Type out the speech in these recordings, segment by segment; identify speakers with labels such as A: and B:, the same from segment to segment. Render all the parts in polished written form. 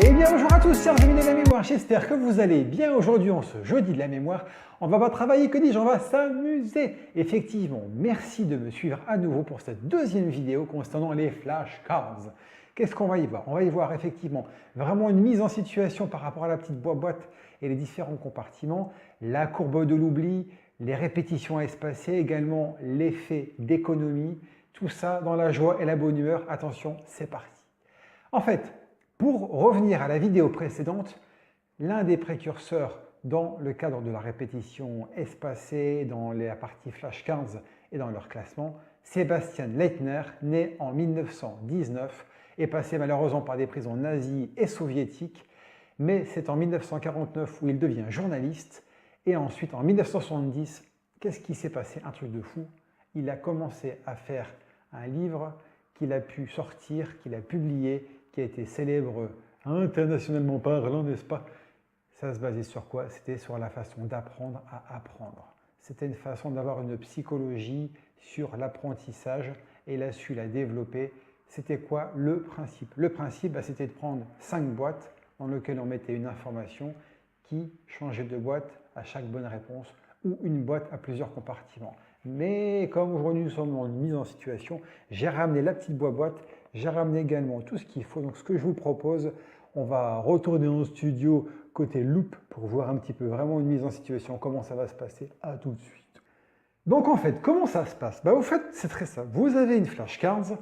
A: Et bien bonjour à tous, chers amis de la mémoire, j'espère que vous allez bien. Aujourd'hui, en ce jeudi de la mémoire, on va pas travailler, que dis-je, on va s'amuser. Effectivement, merci de me suivre à nouveau pour cette deuxième vidéo concernant les flashcards. Qu'est-ce qu'on va y voir? On va y voir effectivement vraiment une mise en situation par rapport à la petite boîte et les différents compartiments, la courbe de l'oubli, les répétitions espacées, également l'effet d'économie, tout ça dans la joie et la bonne humeur. Attention, c'est parti. En fait, pour revenir à la vidéo précédente, l'un des précurseurs dans le cadre de la répétition espacée, dans la partie flashcards et dans leur classement, Sebastian Leitner, né en 1919, est passé malheureusement par des prisons nazies et soviétiques, mais c'est en 1949 où il devient journaliste, et ensuite en 1970, qu'est-ce qui s'est passé? Un truc de fou, il a commencé à faire un livre qu'il a pu sortir, qu'il a publié, qui a été célèbre internationalement parlant, n'est-ce pas? Ça se basait sur quoi? C'était sur la façon d'apprendre à apprendre. C'était une façon d'avoir une psychologie sur l'apprentissage et il a su la développer. C'était quoi le principe? Le principe, c'était de prendre 5 boîtes dans lesquelles on mettait une information qui changeait de boîte à chaque bonne réponse ou une boîte à plusieurs compartiments. Mais comme aujourd'hui nous sommes dans une mise en situation, j'ai ramené la petite boîte, j'ai ramené également tout ce qu'il faut. Donc ce que je vous propose, on va retourner en studio côté loop pour voir un petit peu vraiment une mise en situation, comment ça va se passer. À tout de suite. Donc en fait, comment ça se passe? Au fait, c'est très simple. Vous avez une flashcards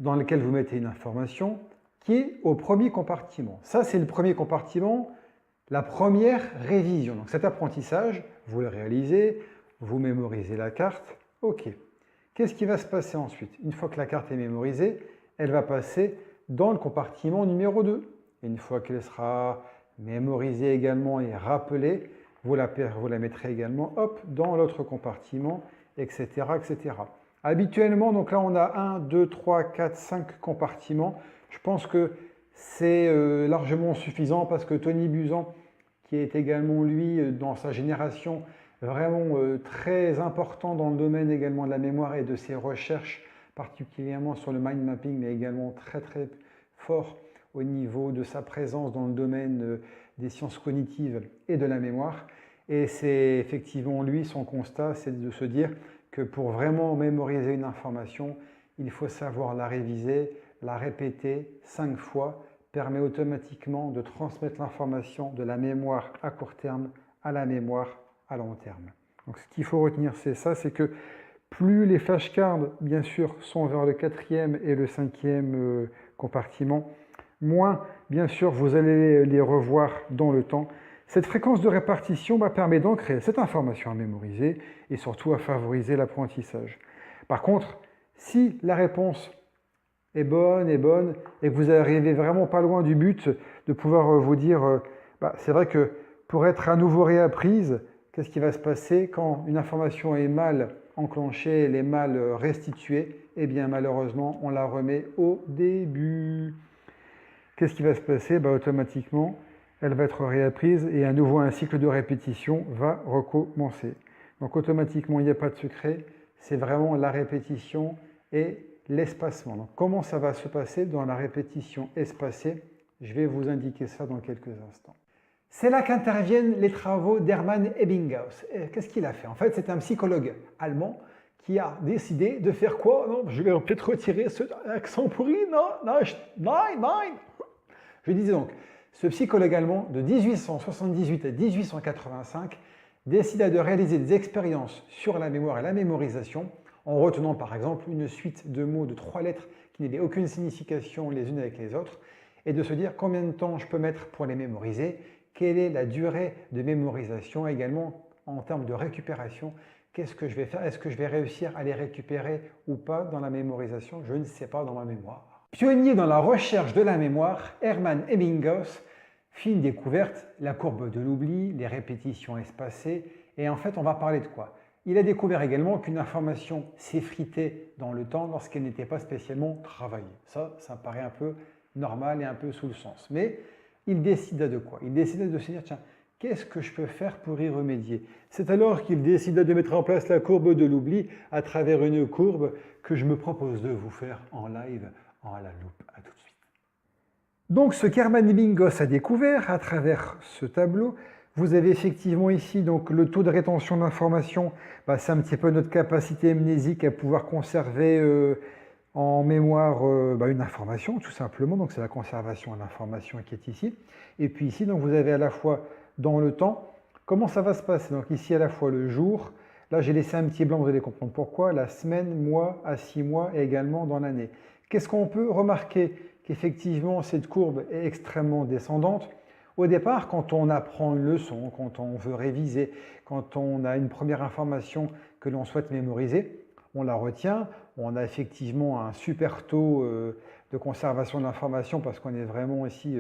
A: dans laquelle vous mettez une information qui est au premier compartiment. Ça, c'est le premier compartiment, la première révision. Donc cet apprentissage, vous le réalisez, vous mémorisez la carte. OK. Qu'est-ce qui va se passer ensuite? Une fois que la carte est mémorisée, elle va passer dans le compartiment numéro 2. Une fois qu'elle sera mémorisée également et rappelée, vous la mettrez également dans l'autre compartiment, etc., etc. Habituellement, donc là on a 1, 2, 3, 4, 5 compartiments. Je pense que c'est largement suffisant parce que Tony Buzan, qui est également lui dans sa génération vraiment très important dans le domaine également de la mémoire et de ses recherches, particulièrement sur le mind mapping, mais également très très fort au niveau de sa présence dans le domaine des sciences cognitives et de la mémoire. Et c'est effectivement lui, son constat, c'est de se dire que pour vraiment mémoriser une information, il faut savoir la réviser, la répéter 5 fois, permet automatiquement de transmettre l'information de la mémoire à court terme à la mémoire à long terme. Donc ce qu'il faut retenir, c'est ça, c'est que plus les flashcards, bien sûr, sont vers le 4e et le 5e compartiment, moins, bien sûr, vous allez les revoir dans le temps. Cette fréquence de répartition permet d'ancrer cette information à mémoriser et surtout à favoriser l'apprentissage. Par contre, si la réponse est bonne et que vous arrivez vraiment pas loin du but de pouvoir vous dire c'est vrai que pour être à nouveau réapprise, qu'est-ce qui va se passer quand une information est mal enclenchée, elle est mal restituée? Eh bien malheureusement, on la remet au début. Qu'est-ce qui va se passer? Automatiquement, elle va être réapprise et à nouveau un cycle de répétition va recommencer. Donc automatiquement, il n'y a pas de secret, c'est vraiment la répétition et l'espacement. Donc comment ça va se passer dans la répétition espacée? Je vais vous indiquer ça dans quelques instants. C'est là qu'interviennent les travaux d'Hermann Ebbinghaus. Qu'est-ce qu'il a fait? En fait, c'est un psychologue allemand qui a décidé de faire quoi? Non, je vais peut-être retirer ce accent pourri. Non. Je disais donc, ce psychologue allemand de 1878 à 1885 décida de réaliser des expériences sur la mémoire et la mémorisation en retenant par exemple une suite de mots de 3 lettres qui n'avaient aucune signification les unes avec les autres et de se dire combien de temps je peux mettre pour les mémoriser, quelle est la durée de mémorisation également en termes de récupération, qu'est-ce que je vais faire, est-ce que je vais réussir à les récupérer ou pas dans la mémorisation, je ne sais pas dans ma mémoire. Pionnier dans la recherche de la mémoire, Hermann Ebbinghaus fit une découverte, la courbe de l'oubli, les répétitions espacées, et en fait on va parler de quoi? Il a découvert également qu'une information s'effritait dans le temps lorsqu'elle n'était pas spécialement travaillée. Ça paraît un peu normal et un peu sous le sens. Mais il décida de quoi? Il décida de se dire, tiens, qu'est-ce que je peux faire pour y remédier? C'est alors qu'il décida de mettre en place la courbe de l'oubli à travers une courbe que je me propose de vous faire en live, en la loupe. À tout de suite. Donc ce qu'Hermann Ebbinghaus a découvert à travers ce tableau, vous avez effectivement ici donc le taux de rétention d'information, c'est un petit peu notre capacité amnésique à pouvoir conserver en mémoire une information tout simplement, donc c'est la conservation de l'information qui est ici. Et puis ici donc vous avez à la fois dans le temps, comment ça va se passer, donc ici à la fois le jour, là j'ai laissé un petit blanc, vous allez comprendre pourquoi, la semaine, mois, à 6 mois et également dans l'année. Qu'est-ce qu'on peut remarquer? Qu'effectivement cette courbe est extrêmement descendante. Au départ, quand on apprend une leçon, quand on veut réviser, quand on a une première information que l'on souhaite mémoriser, on la retient, on a effectivement un super taux de conservation de l'information parce qu'on est vraiment ici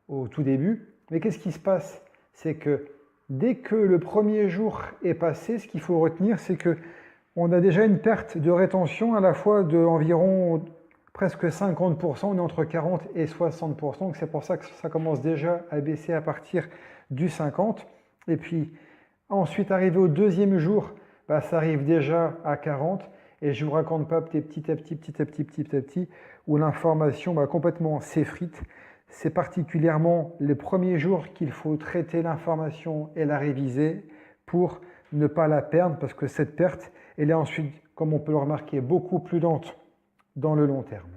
A: au tout début. Mais qu'est-ce qui se passe? C'est que dès que le premier jour est passé, ce qu'il faut retenir, c'est que on a déjà une perte de rétention à la fois d'environ presque 50%, on est entre 40 et 60%, donc c'est pour ça que ça commence déjà à baisser à partir du 50. Et puis ensuite, arrivé au deuxième jour, ça arrive déjà à 40. Et je ne vous raconte pas petit à petit, où l'information complètement s'effrite. C'est particulièrement les premiers jours qu'il faut traiter l'information et la réviser pour ne pas la perdre, parce que cette perte, elle est ensuite, comme on peut le remarquer, beaucoup plus lente dans le long terme.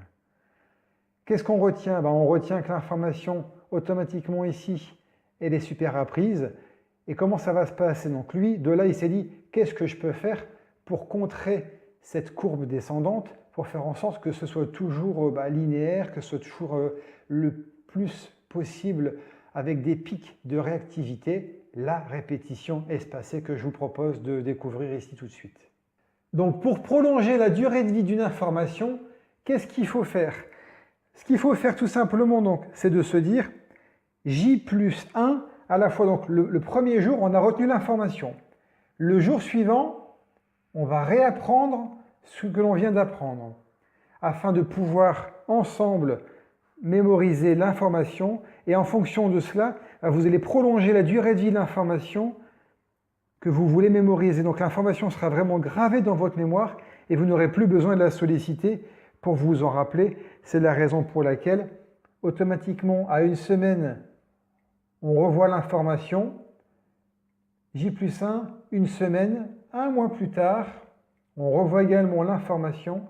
A: Qu'est-ce qu'on retient? On retient que l'information, automatiquement ici, elle est super apprise. Et comment ça va se passer? Donc lui, de là, il s'est dit, qu'est-ce que je peux faire pour contrer cette courbe descendante, pour faire en sorte que ce soit toujours linéaire, que ce soit toujours le plus possible avec des pics de réactivité, la répétition espacée que je vous propose de découvrir ici tout de suite. Donc pour prolonger la durée de vie d'une information, qu'est-ce qu'il faut faire? Ce qu'il faut faire tout simplement, c'est de se dire J plus 1, à la fois donc le premier jour, on a retenu l'information. Le jour suivant, on va réapprendre ce que l'on vient d'apprendre, afin de pouvoir ensemble mémoriser l'information, et en fonction de cela, vous allez prolonger la durée de vie de l'information que vous voulez mémoriser. Donc l'information sera vraiment gravée dans votre mémoire et vous n'aurez plus besoin de la solliciter pour vous en rappeler. C'est la raison pour laquelle, automatiquement, à une semaine, on revoit l'information. J plus 1, une semaine, un mois plus tard, on revoit également l'information,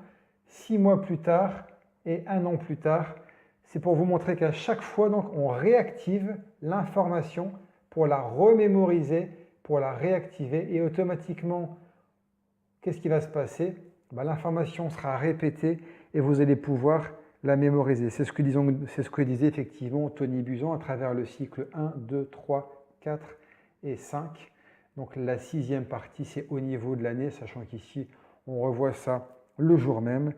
A: 6 mois plus tard et un an plus tard. C'est pour vous montrer qu'à chaque fois, donc, on réactive l'information pour la remémoriser, pour la réactiver, et automatiquement, qu'est-ce qui va se passer? L'information sera répétée et vous allez pouvoir la mémoriser. C'est ce que disait effectivement Tony Buzan à travers le cycle 1, 2, 3, 4 et 5. Donc la sixième partie, c'est au niveau de l'année, sachant qu'ici, on revoit ça le jour même.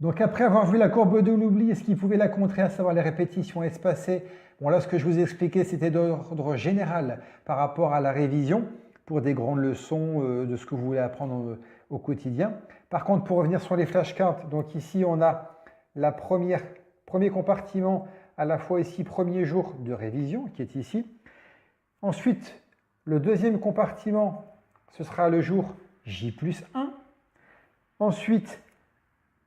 A: Donc après avoir vu la courbe de l'oubli et ce qui pouvait la contrer, à savoir les répétitions espacées, là ce que je vous ai expliqué c'était d'ordre général par rapport à la révision pour des grandes leçons de ce que vous voulez apprendre au quotidien. Par contre, pour revenir sur les flashcards, donc ici on a premier compartiment à la fois ici premier jour de révision qui est ici. Ensuite, le deuxième compartiment, ce sera le jour J plus 1. Ensuite,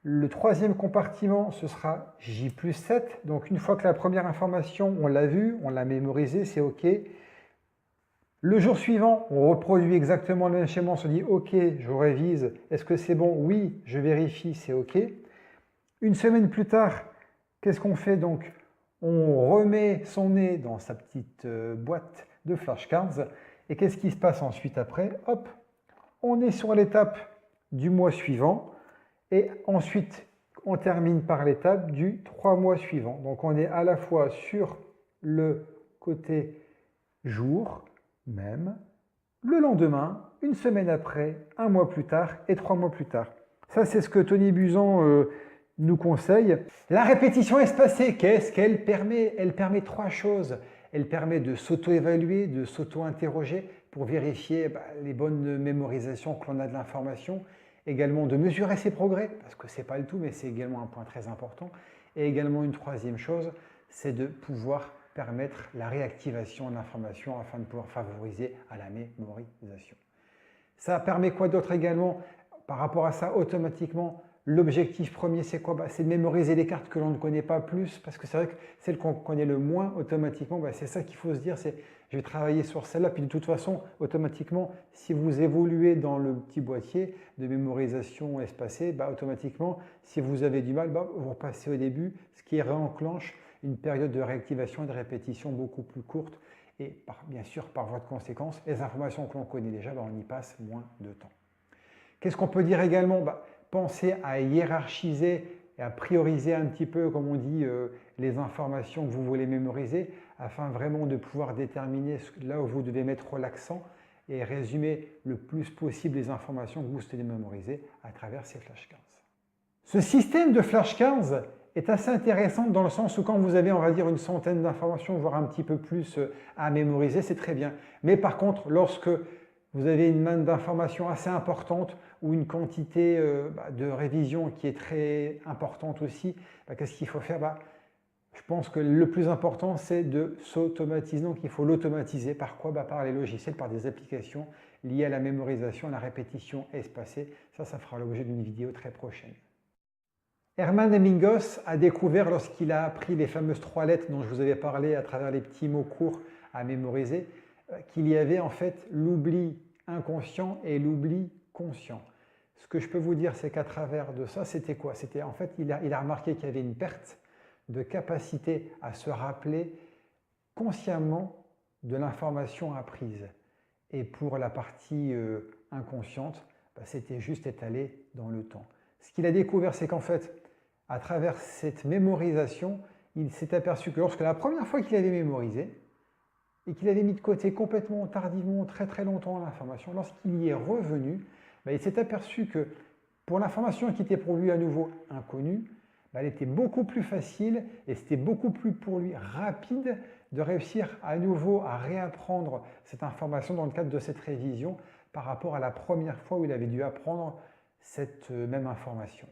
A: le troisième compartiment, ce sera J plus 7. Donc, une fois que la première information, on l'a vue, on l'a mémorisée, c'est OK. Le jour suivant, on reproduit exactement le même schéma. On se dit OK, je révise. Est-ce que c'est bon? Oui, je vérifie, c'est OK. Une semaine plus tard, qu'est-ce qu'on fait donc? On remet son nez dans sa petite boîte de flashcards. Et qu'est-ce qui se passe ensuite après? Hop, on est sur l'étape du mois suivant. Et ensuite, on termine par l'étape du 3 mois suivant. Donc, on est à la fois sur le côté jour, même, le lendemain, une semaine après, un mois plus tard et 3 mois plus tard. Ça, c'est ce que Tony Buzan nous conseille. La répétition espacée, qu'est-ce qu'elle permet? Elle permet trois choses. Elle permet de s'auto-évaluer, de s'auto-interroger pour vérifier les bonnes mémorisations que l'on a de l'information. Également de mesurer ses progrès, parce que ce n'est pas le tout, mais c'est également un point très important. Et également une troisième chose, c'est de pouvoir permettre la réactivation de l'information afin de pouvoir favoriser à la mémorisation. Ça permet quoi d'autre également? Par rapport à ça, automatiquement, L'objectif premier, c'est quoi? C'est de mémoriser les cartes que l'on ne connaît pas plus, parce que c'est vrai que celles qu'on connaît le moins, automatiquement, c'est ça qu'il faut se dire, c'est je vais travailler sur celle-là, puis de toute façon, automatiquement, si vous évoluez dans le petit boîtier de mémorisation espacée, automatiquement, si vous avez du mal, vous repassez au début, ce qui réenclenche une période de réactivation et de répétition beaucoup plus courte, et bien sûr, par voie de conséquence, les informations que l'on connaît déjà, on y passe moins de temps. Qu'est-ce qu'on peut dire également? Pensez à hiérarchiser et à prioriser un petit peu, comme on dit, les informations que vous voulez mémoriser, afin vraiment de pouvoir déterminer là où vous devez mettre l'accent et résumer le plus possible les informations que vous souhaitez mémoriser à travers ces flashcards. Ce système de flashcards est assez intéressant dans le sens où quand vous avez, on va dire, une centaine d'informations, voire un petit peu plus à mémoriser, c'est très bien. Mais par contre, lorsque vous avez une manne d'informations assez importante ou une quantité de révision qui est très importante aussi, qu'est-ce qu'il faut faire? Je pense que le plus important, c'est de s'automatiser. Donc, il faut l'automatiser. Par quoi? Par les logiciels, par des applications liées à la mémorisation, à la répétition espacée. Ça fera l'objet d'une vidéo très prochaine. Hermann Ebbinghaus a découvert, lorsqu'il a appris les fameuses 3 lettres dont je vous avais parlé à travers les petits mots courts à mémoriser, qu'il y avait en fait l'oubli inconscient et l'oubli conscient. Ce que je peux vous dire, c'est qu'à travers de ça, c'était quoi? C'était en fait, il a remarqué qu'il y avait une perte de capacité à se rappeler consciemment de l'information apprise. Et pour la partie inconsciente, c'était juste étalé dans le temps. Ce qu'il a découvert, c'est qu'en fait, à travers cette mémorisation, il s'est aperçu que lorsque la première fois qu'il avait mémorisé, et qu'il avait mis de côté complètement tardivement, très très longtemps l'information, lorsqu'il y est revenu, il s'est aperçu que pour l'information qui était pour lui à nouveau inconnue, elle était beaucoup plus facile et c'était beaucoup plus pour lui rapide de réussir à nouveau à réapprendre cette information dans le cadre de cette révision par rapport à la première fois où il avait dû apprendre cette même information.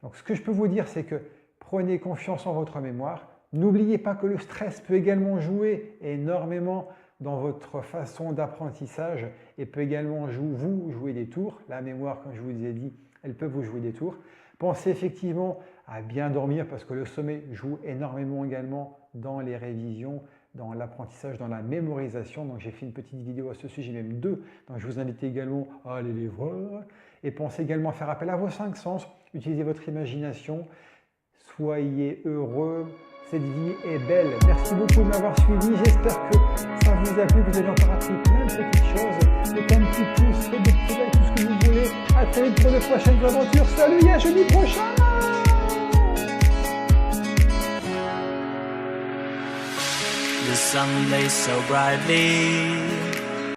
A: Donc ce que je peux vous dire, c'est que prenez confiance en votre mémoire. N'oubliez pas que le stress peut également jouer énormément dans votre façon d'apprentissage et peut également vous jouer des tours. La mémoire, comme je vous ai dit, elle peut vous jouer des tours. Pensez effectivement à bien dormir parce que le sommeil joue énormément également dans les révisions, dans l'apprentissage, dans la mémorisation. Donc j'ai fait une petite vidéo à ce sujet, même 2. Donc je vous invite également à aller les voir. Et pensez également à faire appel à vos 5 sens. Utilisez votre imagination. Soyez heureux. Cette vie est belle. Merci beaucoup de m'avoir suivi. J'espère que ça vous a plu, que vous avez encore appris plein de petites choses. Mettez un petit pouce, faites des petits likes, tout ce que vous voulez. À très vite pour de prochaines aventures. Salut et à jeudi prochain.
B: The sun lays so brightly